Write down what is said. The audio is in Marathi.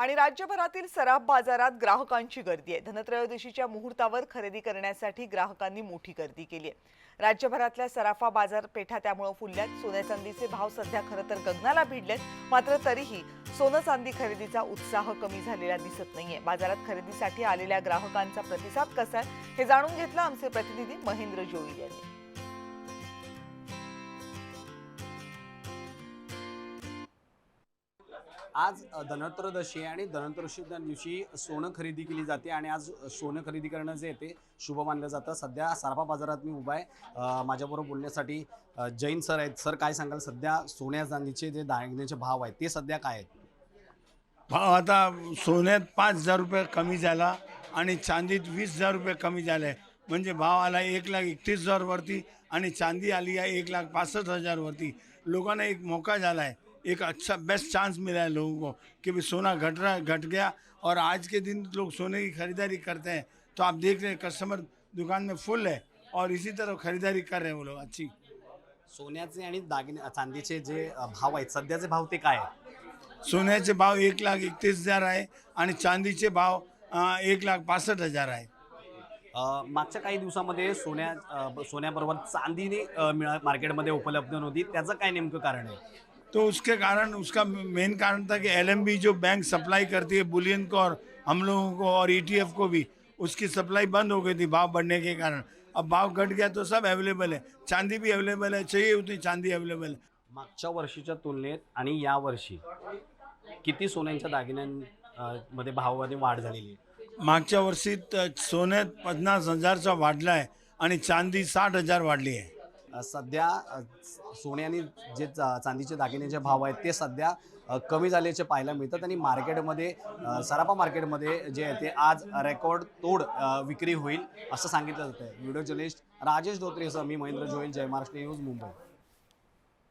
आणि राज्यभरातील सराफ बाजारात ग्राहकांची गर्दी आहे। धनत्रयोदशीच्या मुहूर्तावर खरेदी करण्यासाठी ग्राहकांनी मोठी गर्दी केली आहे। राज्यभरातल्या सराफा बाजारपेठा त्यामुळे फुलल्यात। सोने चांदीचे भाव सध्या खरं तर गगनाला भिडलेत, मात्र तरीही सोनं चांदी खरेदीचा उत्साह कमी झालेला दिसत नाहीये। बाजारात खरेदीसाठी आलेल्या ग्राहकांचा प्रतिसाद कसा आहे हे जाणून घेतलं आमचे प्रतिनिधी महेंद्र जोईल यांनी। आज धनत्रयोदशी आणि धनत्रयोदशीच्या दिवशी सोनं खरेदी केली जाते आणि आज सोनं खरेदी करणं जे ते शुभ मानलं जातं। सध्या सराफा बाजारात मी उभा आहे। माझ्याबरोबर बोलण्यासाठी जैन सर आहेत। सर, काय सांगाल, सध्या सोन्या चांदीचे जे दागिन्याचे भाव आहेत ते सध्या काय आहेत? भाव आता सोन्यात 5,000 रुपये कमी झाला आणि चांदीत 20,000 रुपये कमी झाले। म्हणजे भाव आला 1,31,000 वरती आणि चांदी आली आहे 1,65,000 वरती। लोगों एक मौका झाला है, एक अच्छा बेस्ट चांस मिला है लोगों को कि भी सोना घट गया और आज के दिन लोग सोने की खरीदारी करते हैं। तो आप देख रहे हैं कस्टमर दुकान में फुल है और इसी तरह खरीदारी कर रहे हैं वो लोग अच्छी। सोन्याचे आणि दागिने चांदीचे जे भाव आहेत सध्याचे भाव ते काय आहेत? सोन्याचे भाव 1,31,000 आहे आणि चांदीचे भाव 1,65,000 आहे। मागच्या काही दिवसामध्ये सोन्याबरोबर चांदीने मार्केटमध्ये उपलब्ध नव्हती, त्याचं काय नेमकं कारण आहे? तो उसके कारण उसका मेन कारण था कि एलएमबी जो बैंक सप्लाई करती है बुलियन को और हम लोगों को और ईटीएफ को भी, उसकी सप्लाई बंद हो गई थी भाव बढ़ने के कारण। अब भाव घट गया तो सब अवेलेबल है, चांदी भी अवेलेबल है, चाहिए उतनी चांदी अवेलेबल है। मागच्या वर्षीच्या तुलनेत आणि या वर्षी किती सोन्याच्या दागिन्यांमध्ये भावामध्ये वाढ झालेली आहे? मागच्या वर्षी सोन्यात 50,000चा वाढला आहे आणि चांदी 60,000 वाढली आहे। सध्या सोन्याने जे चांदीचे दागिन्याचे भाव आहेत ते सध्या कमी झाल्याचे पाहायला मिळतात आणि मार्केटमध्ये सराफा मार्केटमध्ये जे आहे ते आज रेकॉर्ड तोड विक्री होईल असं सांगितलं जातं आहे। व्हिडिओ जर्नलिस्ट राजेश धोत्रेसह मी महेंद्र जोईल, जय महाराष्ट्र न्यूज, मुंबई।